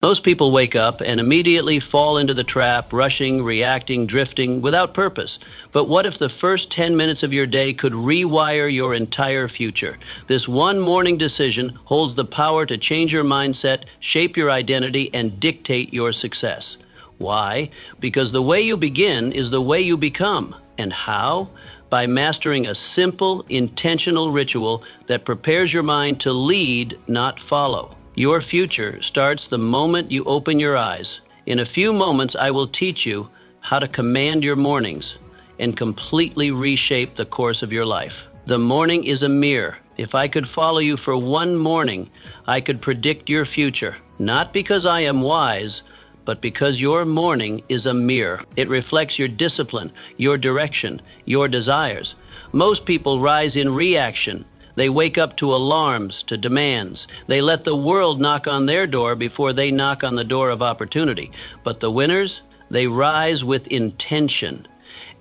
Most people wake up and immediately fall into the trap, rushing, reacting, drifting, without purpose. But what if the first 10 minutes of your day could rewire your entire future? This one morning decision holds the power to change your mindset, shape your identity, and dictate your success. Why? Because the way you begin is the way you become. And how? By mastering a simple, intentional ritual that prepares your mind to lead, not follow. Your future starts the moment you open your eyes. In a few moments, I will teach you how to command your mornings and completely reshape the course of your life. The morning is a mirror. If I could follow you for one morning, I could predict your future, not because I am wise, but because your morning is a mirror. It reflects your discipline, your direction, your desires. Most people rise in reaction. They wake up to alarms, to demands. They let the world knock on their door before they knock on the door of opportunity. But the winners, they rise with intention.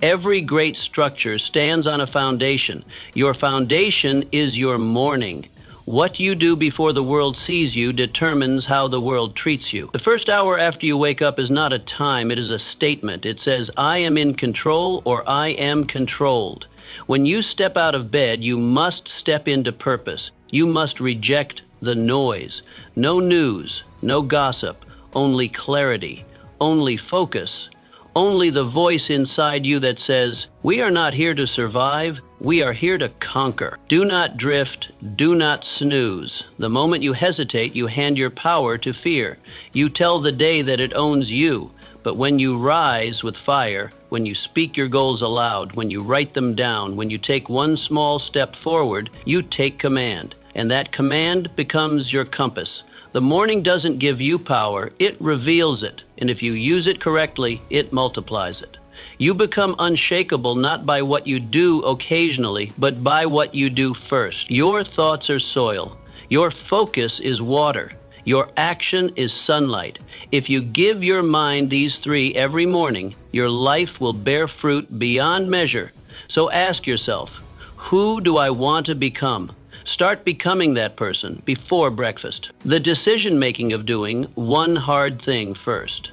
Every great structure stands on a foundation. Your foundation is your morning. What you do before the world sees you determines how the world treats you. The first hour after you wake up is not a time, it is a statement. It says, I am in control or I am controlled. When you step out of bed, you must step into purpose. You must reject the noise. No news, no gossip, only clarity, only focus, only the voice inside you that says, we are not here to survive, we are here to conquer. Do not drift, do not snooze. The moment you hesitate, you hand your power to fear. You tell the day that it owns you. But when you rise with fire, when you speak your goals aloud, when you write them down, when you take one small step forward, you take command. And that command becomes your compass. The morning doesn't give you power, it reveals it. And if you use it correctly, it multiplies it. You become unshakable not by what you do occasionally, but by what you do first. Your thoughts are soil. Your focus is water. Your action is sunlight. If you give your mind these three every morning, your life will bear fruit beyond measure. So ask yourself, who do I want to become? Start becoming that person before breakfast. The decision-making of doing one hard thing first.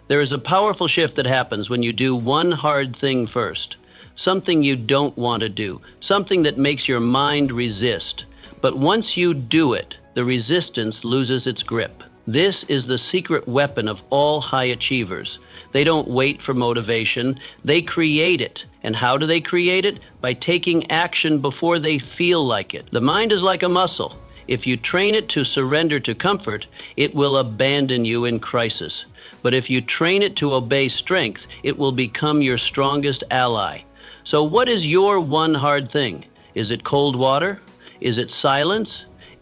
There is a powerful shift that happens when you do one hard thing first. Something you don't want to do, something that makes your mind resist. But once you do it, the resistance loses its grip. This is the secret weapon of all high achievers. They don't wait for motivation, they create it. And how do they create it? By taking action before they feel like it. The mind is like a muscle. If you train it to surrender to comfort, it will abandon you in crisis. But if you train it to obey strength, it will become your strongest ally. So what is your one hard thing? Is it cold water? Is it silence?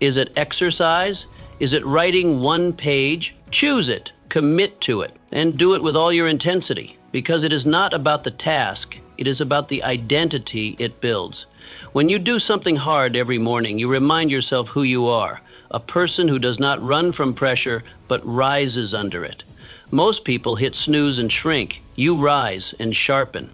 Is it exercise? Is it writing one page? Choose it, commit to it, and do it with all your intensity, because it is not about the task, it is about the identity it builds. When you do something hard every morning, you remind yourself who you are, a person who does not run from pressure, but rises under it. Most people hit snooze and shrink. You rise and sharpen.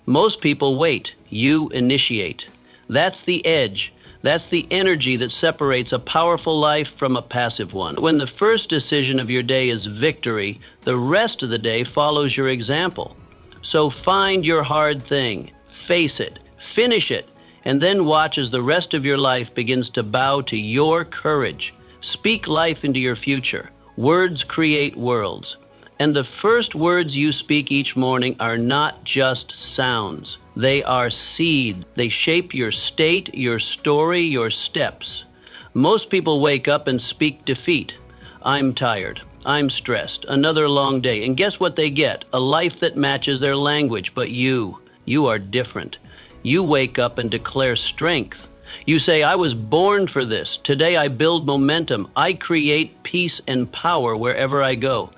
Most people wait. You initiate. That's the edge. That's the energy that separates a powerful life from a passive one. When the first decision of your day is victory, the rest of the day follows your example. So find your hard thing, face it, finish it, and then watch as the rest of your life begins to bow to your courage. Speak life into your future. Words create worlds. And the first words you speak each morning are not just sounds. They are seeds. They shape your state, your story, your steps. Most people wake up and speak defeat. I'm tired. I'm stressed. Another long day. And guess what they get? A life that matches their language. But you are different. You wake up and declare strength. You say, I was born for this. Today I build momentum. I create peace and power wherever I go.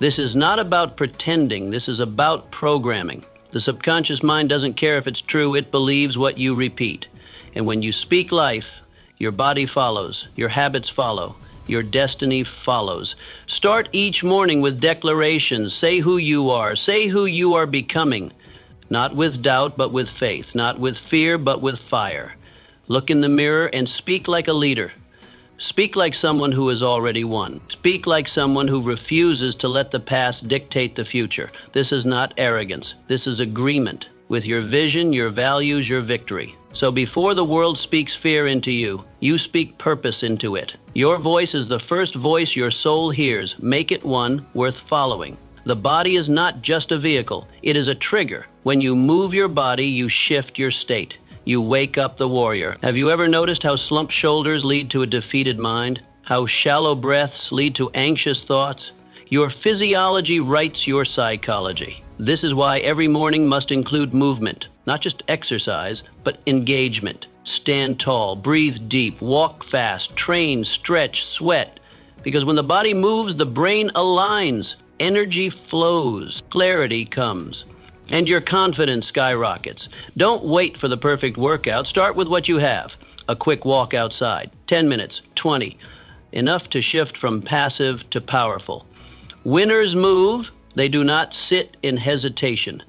This is not about pretending. This is about programming. The subconscious mind doesn't care if it's true. It believes what you repeat. And when you speak life, your body follows, your habits follow, your destiny follows. Start each morning with declarations. Say who you are. Say who you are becoming. Not with doubt, but with faith. Not with fear, but with fire. Look in the mirror and speak like a leader. Speak like someone who has already won. Speak like someone who refuses to let the past dictate the future. This is not arrogance. This is agreement with your vision, your values, your victory. So before the world speaks fear into you, you speak purpose into it. Your voice is the first voice your soul hears. Make it one worth following. The body is not just a vehicle. It is a trigger. When you move your body, you shift your state. You wake up the warrior. Have you ever noticed how slumped shoulders lead to a defeated mind? How shallow breaths lead to anxious thoughts? Your physiology writes your psychology. This is why every morning must include movement, not just exercise, but engagement. Stand tall, breathe deep, walk fast, train, stretch, sweat. Because when the body moves, the brain aligns, energy flows, clarity comes, and your confidence skyrockets. Don't wait for the perfect workout. Start with what you have. A quick walk outside, 10 minutes, 20, enough to shift from passive to powerful. Winners move. They do not sit in hesitation.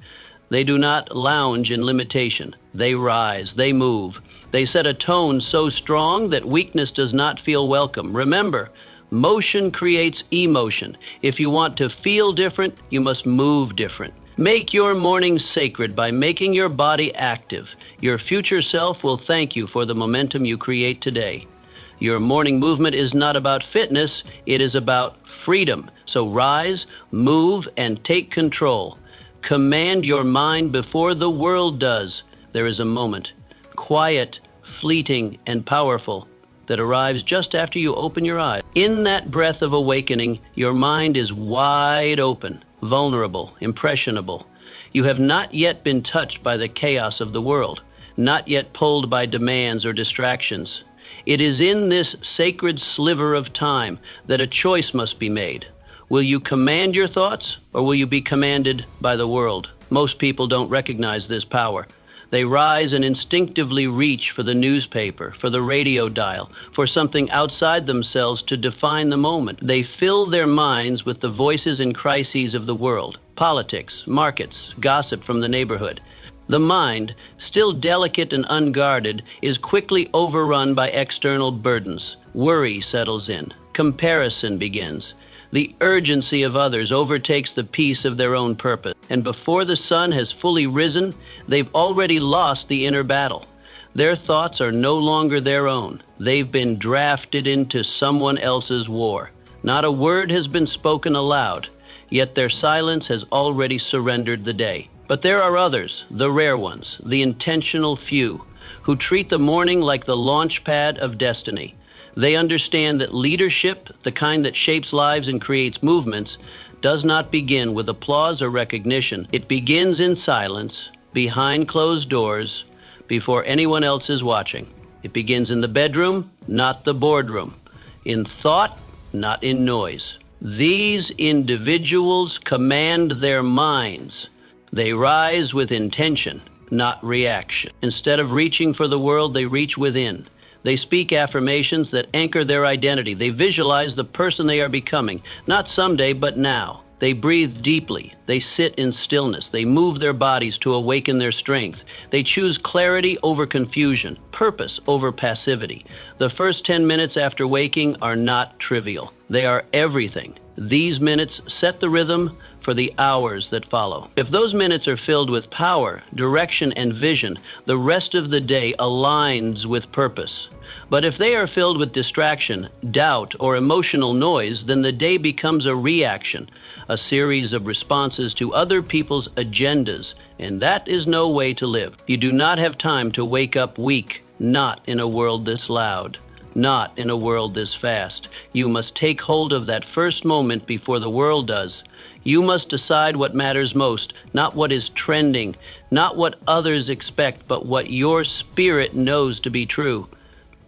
They do not lounge in limitation. They rise. They move. They set a tone so strong that weakness does not feel welcome. Remember, motion creates emotion. If you want to feel different, you must move different. Make your morning sacred by making your body active. Your future self will thank you for the momentum you create today. Your morning movement is not about fitness, it is about freedom. So rise, move, and take control. Command your mind before the world does. There is a moment, quiet, fleeting, and powerful, that arrives just after you open your eyes. In that breath of awakening, your mind is wide open, vulnerable, impressionable. You have not yet been touched by the chaos of the world, not yet pulled by demands or distractions. It is in this sacred sliver of time that a choice must be made. Will you command your thoughts, or will you be commanded by the world? Most people don't recognize this power. They rise and instinctively reach for the newspaper, for the radio dial, for something outside themselves to define the moment. They fill their minds with the voices and crises of the world, politics, markets, gossip from the neighborhood. The mind, still delicate and unguarded, is quickly overrun by external burdens. Worry settles in. Comparison begins. The urgency of others overtakes the peace of their own purpose. And before the sun has fully risen, they've already lost the inner battle. Their thoughts are no longer their own. They've been drafted into someone else's war. Not a word has been spoken aloud, yet their silence has already surrendered the day. But there are others, the rare ones, the intentional few, who treat the morning like the launch pad of destiny. They understand that leadership, the kind that shapes lives and creates movements, does not begin with applause or recognition. It begins in silence, behind closed doors, before anyone else is watching. It begins in the bedroom, not the boardroom. In thought, not in noise. These individuals command their minds. They rise with intention, not reaction. Instead of reaching for the world, they reach within. They speak affirmations that anchor their identity. They visualize the person they are becoming, not someday, but now. They breathe deeply. They sit in stillness. They move their bodies to awaken their strength. They choose clarity over confusion, purpose over passivity. The first 10 minutes after waking are not trivial. They are everything. These minutes set the rhythm for the hours that follow. If those minutes are filled with power, direction, and vision, the rest of the day aligns with purpose. But if they are filled with distraction, doubt, or emotional noise, then the day becomes a reaction, a series of responses to other people's agendas, and that is no way to live. You do not have time to wake up weak, not in a world this loud. Not in a world this fast. You must take hold of that first moment before the world does. You must decide what matters most, not what is trending, not what others expect, but what your spirit knows to be true.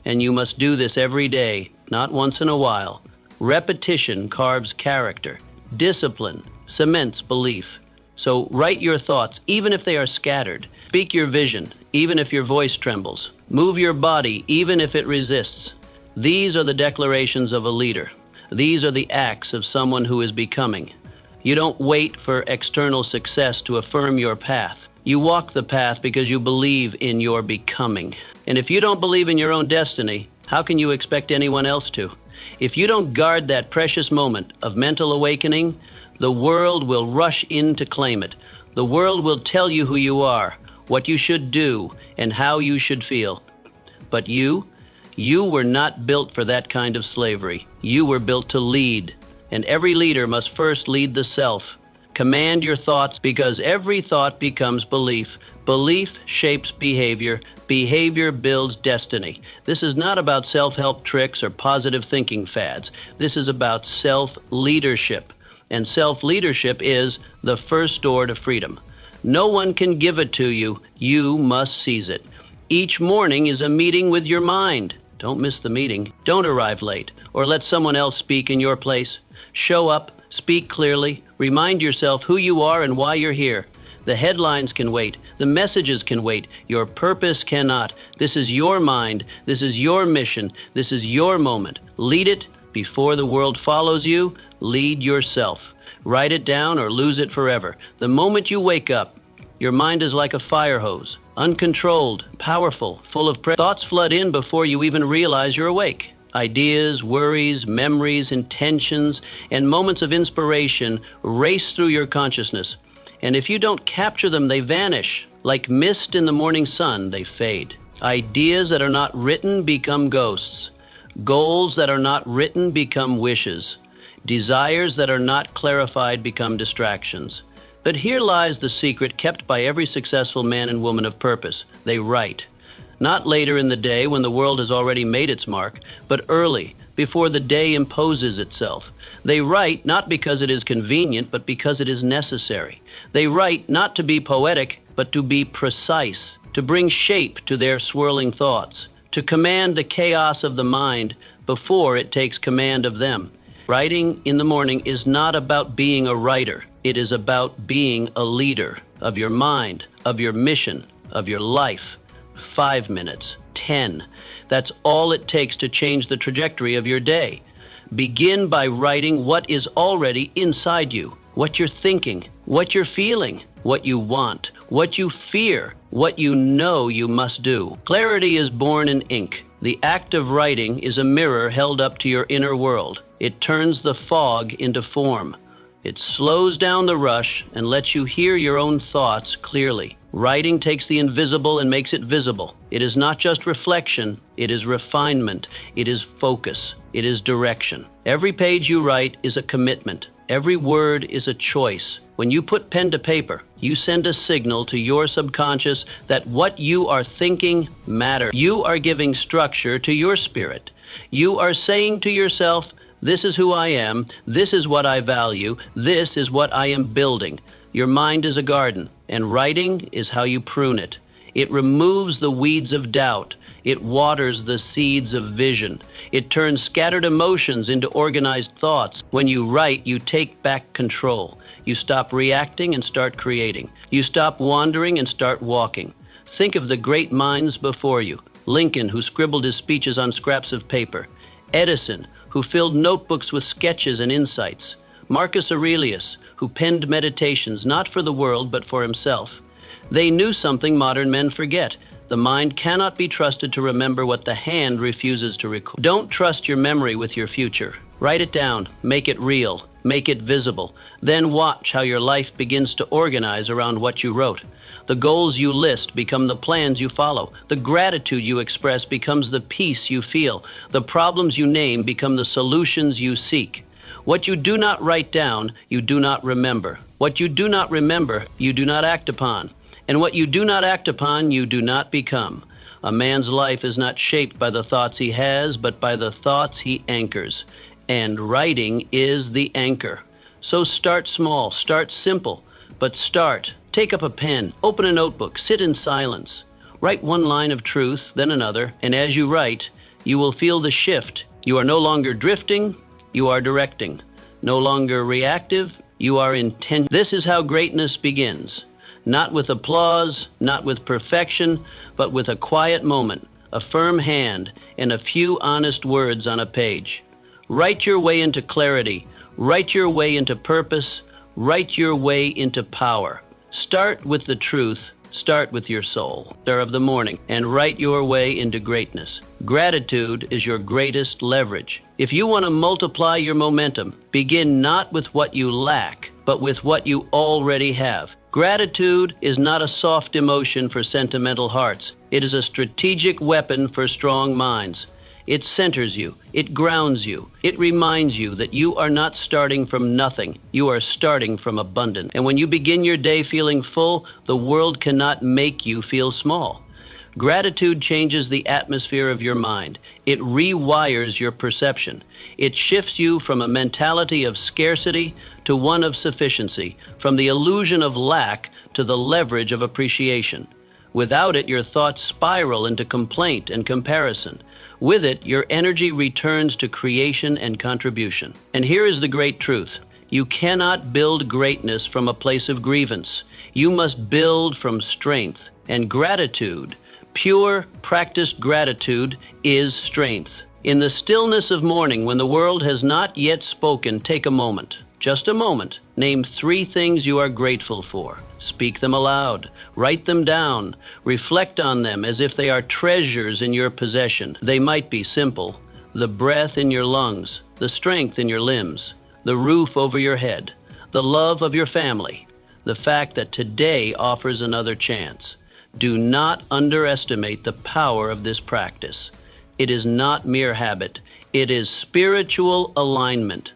And you must do this every day, not once in a while. Repetition carves character. Discipline cements belief. So write your thoughts, even if they are scattered. Speak your vision, even if your voice trembles. Move your body, even if it resists. These are the declarations of a leader. These are the acts of someone who is becoming. You don't wait for external success to affirm your path. You walk the path because you believe in your becoming. And if you don't believe in your own destiny, How can you expect anyone else to? If you don't guard that precious moment of mental awakening, the world will rush in to claim it. The world will tell you who you are, what you should do, and how you should feel. But you were not built for that kind of slavery. You were built to lead, and every leader must first lead the self. Command your thoughts, because every thought becomes belief. Belief shapes behavior. Behavior builds destiny. This is not about self-help tricks or positive thinking fads. This is about self-leadership. And self-leadership is the first door to freedom. No one can give it to you. You must seize it. Each morning is a meeting with your mind. Don't miss the meeting. Don't arrive late or let someone else speak in your place. Show up, speak clearly, remind yourself who you are and why you're here. The headlines can wait. The messages can wait. Your purpose cannot. This is your mind. This is your mission. This is your moment. Lead it before the world follows you. Lead yourself. Write it down or lose it forever. The moment you wake up, your mind is like a fire hose, uncontrolled, powerful, full of thoughts flood in before you even realize you're awake. Ideas, worries, memories, intentions, and moments of inspiration race through your consciousness. And if you don't capture them, they vanish. Like mist in the morning sun, they fade. Ideas that are not written become ghosts. Goals that are not written become wishes. Desires that are not clarified become distractions. But here lies the secret kept by every successful man and woman of purpose. They write. Not later in the day when the world has already made its mark, but early, before the day imposes itself. They write not because it is convenient, but because it is necessary. They write not to be poetic, but to be precise, to bring shape to their swirling thoughts, to command the chaos of the mind before it takes command of them. Writing in the morning is not about being a writer. It is about being a leader of your mind, of your mission, of your life. 5 minutes, 10. That's all it takes to change the trajectory of your day. Begin by writing what is already inside you, what you're thinking, what you're feeling, what you want, what you fear, what you know you must do. Clarity is born in ink. The act of writing is a mirror held up to your inner world. It turns the fog into form. It slows down the rush and lets you hear your own thoughts clearly. Writing takes the invisible and makes it visible. It is not just reflection, it is refinement, it is focus, it is direction. Every page you write is a commitment. Every word is a choice. When you put pen to paper, you send a signal to your subconscious that what you are thinking matters. You are giving structure to your spirit. You are saying to yourself, this is who I am, this is what I value, this is what I am building. Your mind is a garden, and writing is how you prune it. It removes the weeds of doubt. It waters the seeds of vision. It turns scattered emotions into organized thoughts. When you write, you take back control. You stop reacting and start creating. You stop wandering and start walking. Think of the great minds before you. Lincoln, who scribbled his speeches on scraps of paper. Edison, who filled notebooks with sketches and insights. Marcus Aurelius, who penned meditations not for the world but for himself. They knew something modern men forget. The mind cannot be trusted to remember what the hand refuses to record. Don't trust your memory with your future. Write it down, make it real, make it visible. Then watch how your life begins to organize around what you wrote. The goals you list become the plans you follow. The gratitude you express becomes the peace you feel. The problems you name become the solutions you seek. What you do not write down, you do not remember. What you do not remember, you do not act upon. And what you do not act upon, you do not become. A man's life is not shaped by the thoughts he has, but by the thoughts he anchors. And writing is the anchor. So start small, start simple, but start. Take up a pen, open a notebook, sit in silence. Write one line of truth, then another, and as you write, you will feel the shift. You are no longer drifting, you are directing. No longer reactive, you are intent. This is how greatness begins. Not with applause, not with perfection, but with a quiet moment, a firm hand, and a few honest words on a page. Write your way into clarity. Write your way into purpose. Write your way into power. Start with the truth, Start with your soul, star of the morning, and write your way into greatness. Gratitude is your greatest leverage. If you want to multiply your momentum, begin not with what you lack, but with what you already have. Gratitude is not a soft emotion for sentimental hearts. It is a strategic weapon for strong minds. It centers you. It grounds you. It reminds you that you are not starting from nothing. You are starting from abundance. And when you begin your day feeling full, the world cannot make you feel small. Gratitude changes the atmosphere of your mind. It rewires your perception. It shifts you from a mentality of scarcity to one of sufficiency, from the illusion of lack to the leverage of appreciation. Without it, your thoughts spiral into complaint and comparison. With it, your energy returns to creation and contribution. And here is the great truth. You cannot build greatness from a place of grievance. You must build from strength. And gratitude, pure, practiced gratitude, is strength. In the stillness of morning, when the world has not yet spoken, take a moment. Just a moment. Name 3 things you are grateful for. Speak them aloud. Write them down. Reflect on them as if they are treasures in your possession. They might be simple. The breath in your lungs, the strength in your limbs, the roof over your head, the love of your family, the fact that today offers another chance. Do not underestimate the power of this practice. It is not mere habit. It is spiritual alignment.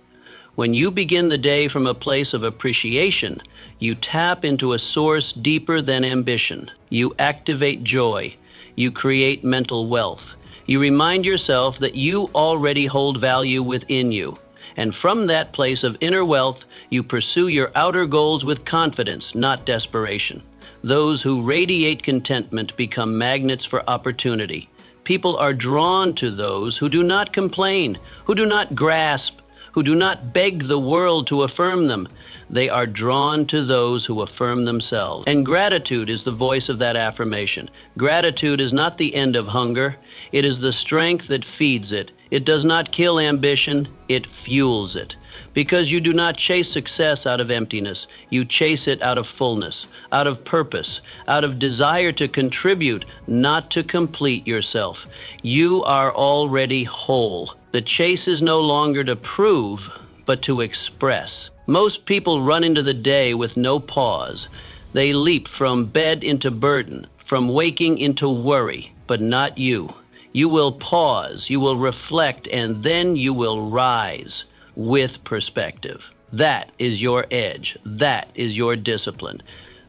When you begin the day from a place of appreciation, you tap into a source deeper than ambition. You activate joy. You create mental wealth. You remind yourself that you already hold value within you. And from that place of inner wealth, you pursue your outer goals with confidence, not desperation. Those who radiate contentment become magnets for opportunity. People are drawn to those who do not complain, who do not grasp, who do not beg the world to affirm them. They are drawn to those who affirm themselves. And gratitude is the voice of that affirmation. Gratitude is not the end of hunger. It is the strength that feeds it. It does not kill ambition. It fuels it. Because you do not chase success out of emptiness. You chase it out of fullness, out of purpose, out of desire to contribute, not to complete yourself. You are already whole. The chase is no longer to prove, but to express. Most people run into the day with no pause. They leap from bed into burden, from waking into worry, but not you. You will pause, you will reflect, and then you will rise with perspective. That is your edge. That is your discipline.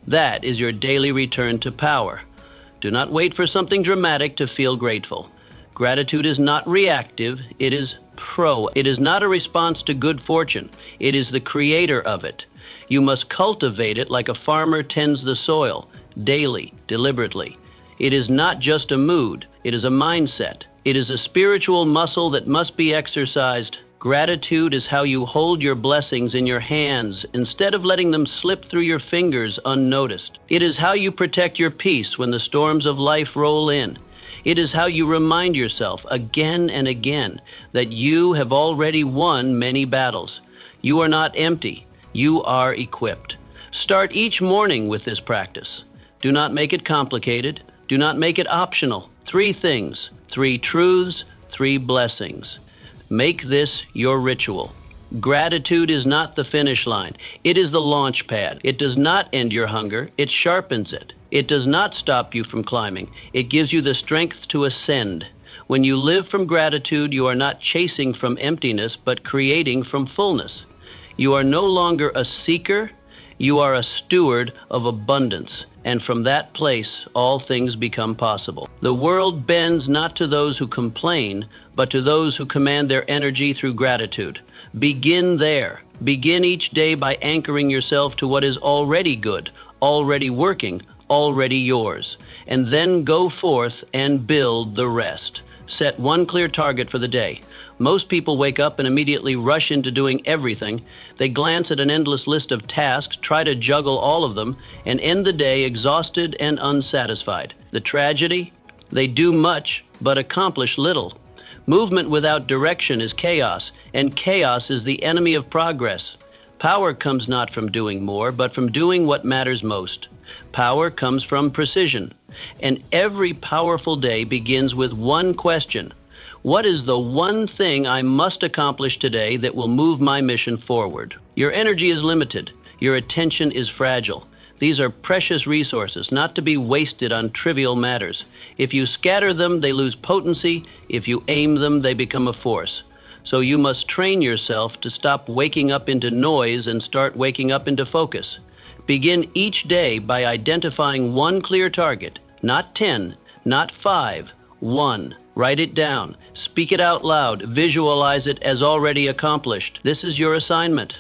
That is your daily return to power. Do not wait for something dramatic to feel grateful. Gratitude is not reactive, it is pro. It is not a response to good fortune. It is the creator of it. You must cultivate it like a farmer tends the soil, daily, deliberately. It is not just a mood, it is a mindset. It is a spiritual muscle that must be exercised. Gratitude is how you hold your blessings in your hands instead of letting them slip through your fingers unnoticed. It is how you protect your peace when the storms of life roll in. It is how you remind yourself again and again that you have already won many battles. You are not empty. You are equipped. Start each morning with this practice. Do not make it complicated. Do not make it optional. 3 things, 3 truths, 3 blessings. Make this your ritual. Gratitude is not the finish line. It is the launch pad. It does not end your hunger. It sharpens it. It does not stop you from climbing. It gives you the strength to ascend. When you live from gratitude, you are not chasing from emptiness, but creating from fullness. You are no longer a seeker. You are a steward of abundance. And from that place, all things become possible. The world bends not to those who complain, but to those who command their energy through gratitude. Begin there. Begin each day by anchoring yourself to what is already good, already working, already yours. And then go forth and build the rest. Set one clear target for the day. Most people wake up and immediately rush into doing everything. They glance at an endless list of tasks, try to juggle all of them, and end the day exhausted and unsatisfied. The tragedy? They do much, but accomplish little. Movement without direction is chaos, and chaos is the enemy of progress. Power comes not from doing more, but from doing what matters most. Power comes from precision. And every powerful day begins with one question. What is the one thing I must accomplish today that will move my mission forward? Your energy is limited. Your attention is fragile. These are precious resources, not to be wasted on trivial matters. If you scatter them, they lose potency. If you aim them, they become a force. So you must train yourself to stop waking up into noise and start waking up into focus. Begin each day by identifying one clear target, not 10, not 5, 1. Write it down. Speak it out loud. Visualize it as already accomplished. This is your assignment.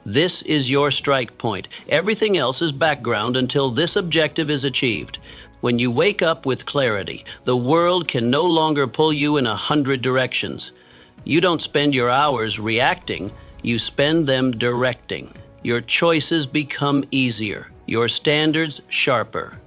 This is your strike point. Everything else is background until this objective is achieved. When you wake up with clarity, the world can no longer pull you in 100 directions. You don't spend your hours reacting, you spend them directing. Your choices become easier, your standards sharper.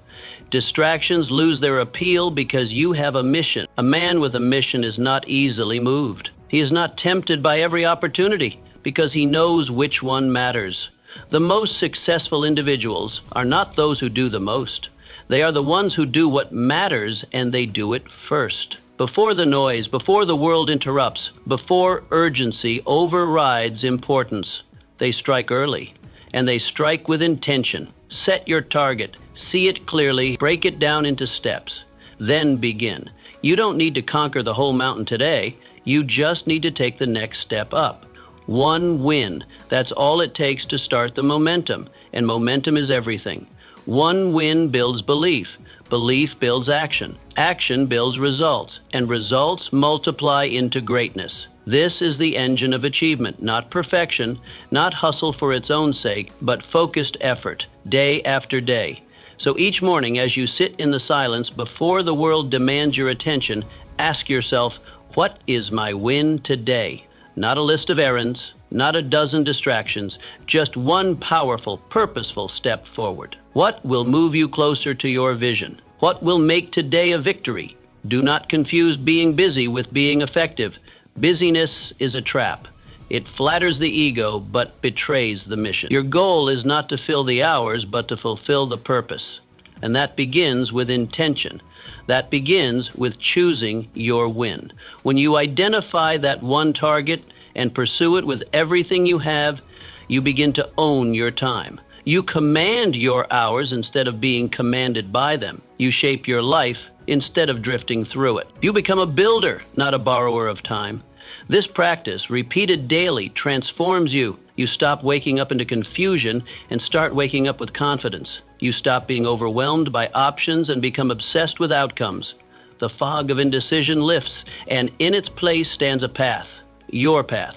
Distractions lose their appeal because you have a mission. A man with a mission is not easily moved. He is not tempted by every opportunity because he knows which one matters. The most successful individuals are not those who do the most. They are the ones who do what matters, and they do it first. Before the noise, before the world interrupts, before urgency overrides importance, they strike early, and they strike with intention. Set your target, see it clearly, break it down into steps, then begin. You don't need to conquer the whole mountain today. You just need to take the next step up. One win. That's all it takes to start the momentum, and momentum is everything. One win builds belief. Belief builds action. Action builds results, and results multiply into greatness. This is the engine of achievement, not perfection, not hustle for its own sake, but focused effort, day after day. So each morning as you sit in the silence before the world demands your attention, ask yourself, what is my win today? Not a list of errands, not a dozen distractions, just one powerful, purposeful step forward. What will move you closer to your vision? What will make today a victory? Do not confuse being busy with being effective. Busyness is a trap. It flatters the ego, but betrays the mission. Your goal is not to fill the hours, but to fulfill the purpose. And that begins with intention. That begins with choosing your win. When you identify that one target and pursue it with everything you have, you begin to own your time. You command your hours instead of being commanded by them. You shape your life instead of drifting through it. You become a builder, not a borrower of time. This practice, repeated daily, transforms you. You stop waking up into confusion and start waking up with confidence. You stop being overwhelmed by options and become obsessed with outcomes. The fog of indecision lifts, and in its place stands a path, your path.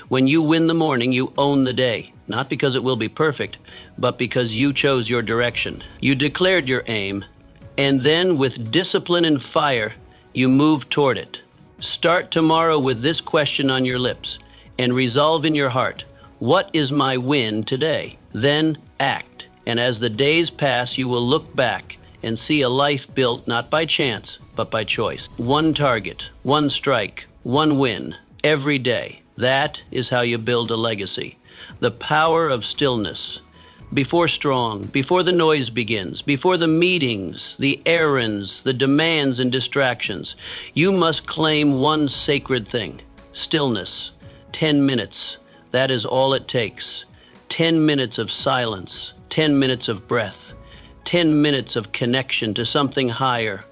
When you win the morning, you own the day, not because it will be perfect, but because you chose your direction. You declared your aim, and then with discipline and fire, you move toward it. Start tomorrow with this question on your lips and resolve in your heart, what is my win today? Then act. And as the days pass, you will look back and see a life built not by chance, but by choice. One target, one strike, one win, every day. That is how you build a legacy. The power of stillness. Before the noise begins, before the meetings, the errands, the demands and distractions, you must claim one sacred thing, stillness. 10 minutes, that is all it takes. 10 minutes of silence, 10 minutes of breath, 10 minutes of connection to something higher,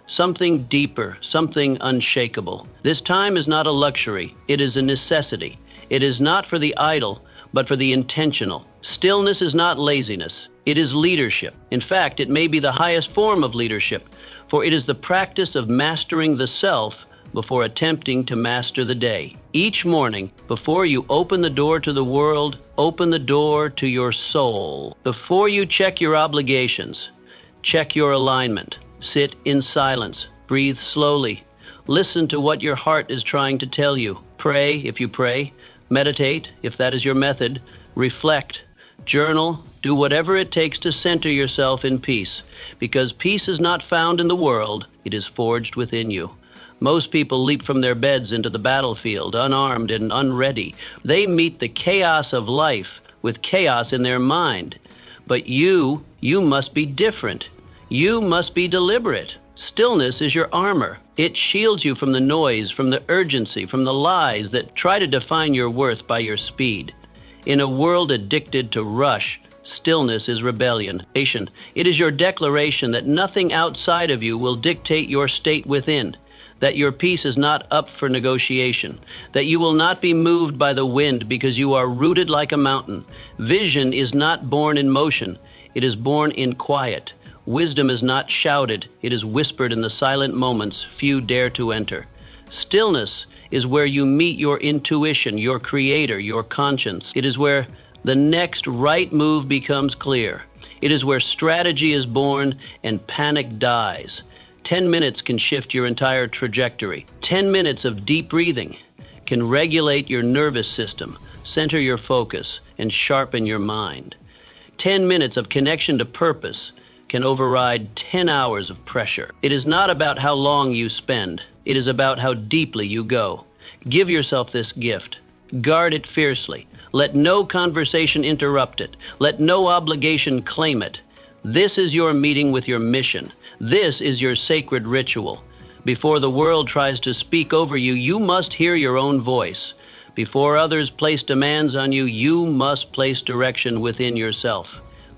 something deeper, something unshakable. This time is not a luxury, it is a necessity. It is not for the idle, but for the intentional. Stillness is not laziness, it is leadership. In fact, it may be the highest form of leadership, for it is the practice of mastering the self before attempting to master the day. Each morning, before you open the door to the world, open the door to your soul. Before you check your obligations, check your alignment. Sit in silence, breathe slowly. Listen to what your heart is trying to tell you. Pray if you pray, meditate if that is your method, reflect, journal, do whatever it takes to center yourself in peace, because peace is not found in the world, it is forged within you. Most people leap from their beds into the battlefield, unarmed and unready. They meet the chaos of life with chaos in their mind. But you must be different. You must be deliberate. Stillness is your armor. It shields you from the noise, from the urgency, from the lies that try to define your worth by your speed. In a world addicted to rush, stillness is rebellion. It is your declaration that nothing outside of you will dictate your state within, that your peace is not up for negotiation, that you will not be moved by the wind because you are rooted like a mountain. Vision is not born in motion, it is born in quiet. Wisdom is not shouted, it is whispered in the silent moments few dare to enter. Stillness is where you meet your intuition, your creator, your conscience. It is where the next right move becomes clear. It is where strategy is born and panic dies. 10 minutes can shift your entire trajectory. 10 minutes of deep breathing can regulate your nervous system, center your focus, and sharpen your mind. 10 minutes of connection to purpose can override 10 hours of pressure. It is not about how long you spend. It is about how deeply you go. Give yourself this gift. Guard it fiercely. Let no conversation interrupt it. Let no obligation claim it. This is your meeting with your mission. This is your sacred ritual. Before the world tries to speak over you, you must hear your own voice. Before others place demands on you, you must place direction within yourself.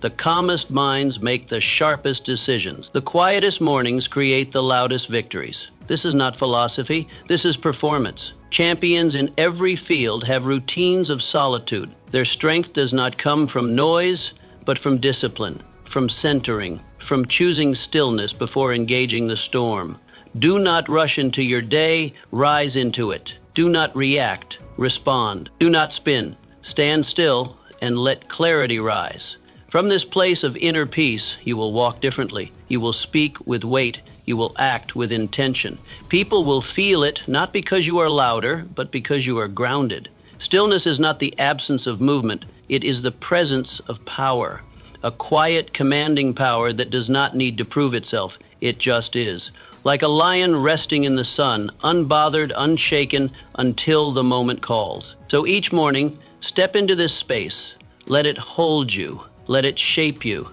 The calmest minds make the sharpest decisions. The quietest mornings create the loudest victories. This is not philosophy, this is performance. Champions in every field have routines of solitude. Their strength does not come from noise, but from discipline, from centering, from choosing stillness before engaging the storm. Do not rush into your day, rise into it. Do not react, respond. Do not spin. Stand still and let clarity rise. From this place of inner peace, you will walk differently. You will speak with weight. You will act with intention. People will feel it, not because you are louder, but because you are grounded. Stillness is not the absence of movement. It is the presence of power. A quiet, commanding power that does not need to prove itself. It just is. Like a lion resting in the sun, unbothered, unshaken, until the moment calls. So each morning, step into this space. Let it hold you. Let it shape you.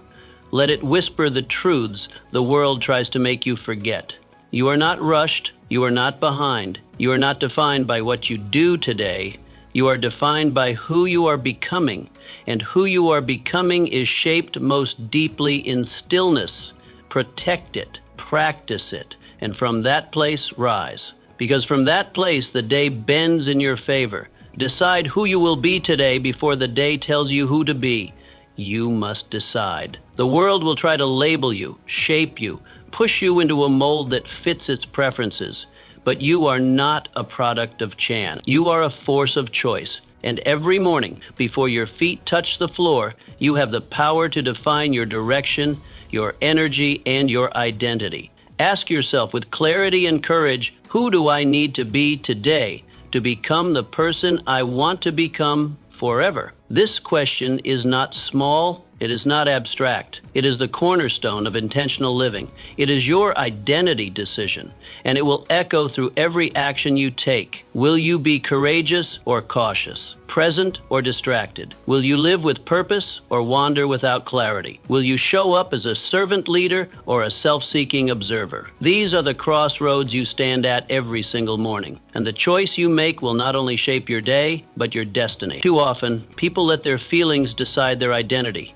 Let it whisper the truths the world tries to make you forget. You are not rushed. You are not behind. You are not defined by what you do today. You are defined by who you are becoming. And who you are becoming is shaped most deeply in stillness. Protect it. Practice it. And from that place, rise. Because from that place, the day bends in your favor. Decide who you will be today before the day tells you who to be. You must decide. The world will try to label you, shape you, push you into a mold that fits its preferences. But you are not a product of chance. You are a force of choice. And every morning, before your feet touch the floor, you have the power to define your direction, your energy, and your identity. Ask yourself with clarity and courage, who do I need to be today to become the person I want to become forever? This question is not small, it is not abstract. It is the cornerstone of intentional living. It is your identity decision, and it will echo through every action you take. Will you be courageous or cautious? Present or distracted? Will you live with purpose or wander without clarity? Will you show up as a servant leader or a self-seeking observer? These are the crossroads you stand at every single morning, and the choice you make will not only shape your day, but your destiny. Too often, people let their feelings decide their identity.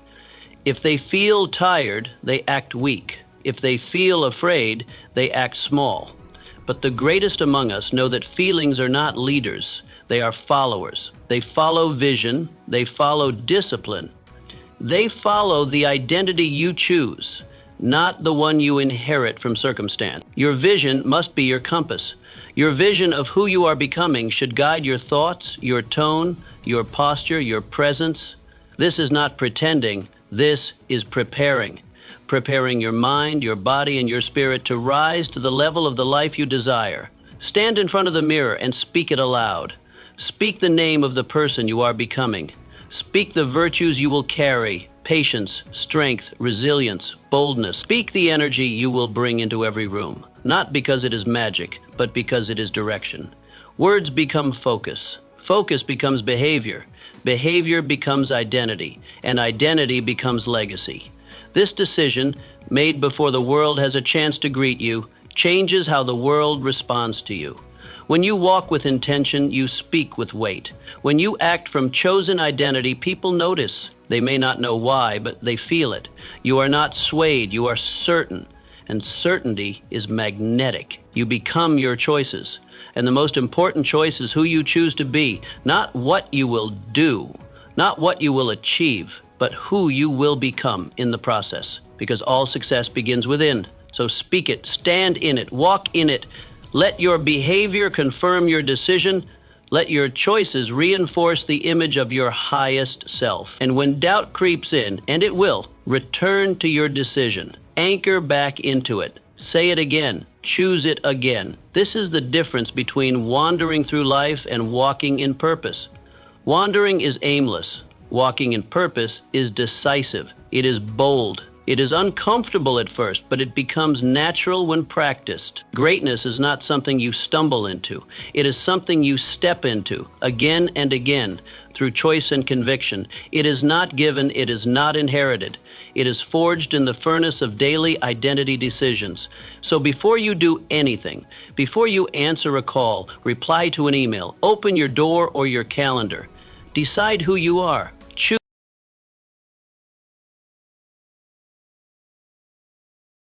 If they feel tired, they act weak. If they feel afraid, they act small. But the greatest among us know that feelings are not leaders. They are followers. They follow vision. They follow discipline. They follow the identity you choose, not the one you inherit from circumstance. Your vision must be your compass. Your vision of who you are becoming should guide your thoughts, your tone, your posture, your presence. This is not pretending. This is preparing. Preparing your mind, your body, and your spirit to rise to the level of the life you desire. Stand in front of the mirror and speak it aloud. Speak the name of the person you are becoming. Speak the virtues you will carry: patience, strength, resilience, boldness. Speak the energy you will bring into every room, not because it is magic, but because it is direction. Words become focus. Focus becomes behavior. Behavior becomes identity, and identity becomes legacy. This decision, made before the world has a chance to greet you, changes how the world responds to you. When you walk with intention, you speak with weight. When you act from chosen identity, people notice. They may not know why, but they feel it. You are not swayed, you are certain. And certainty is magnetic. You become your choices. And the most important choice is who you choose to be, not what you will do, not what you will achieve, but who you will become in the process. Because all success begins within. So speak it, stand in it, walk in it. Let your behavior confirm your decision. Let your choices reinforce the image of your highest self. And when doubt creeps in, and it will, return to your decision. Anchor back into it. Say it again. Choose it again. This is the difference between wandering through life and walking in purpose. Wandering is aimless. Walking in purpose is decisive. It is bold. It is uncomfortable at first, but it becomes natural when practiced. Greatness is not something you stumble into. It is something you step into again and again through choice and conviction. It is not given. It is not inherited. It is forged in the furnace of daily identity decisions. So before you do anything, before you answer a call, reply to an email, open your door or your calendar, decide who you are.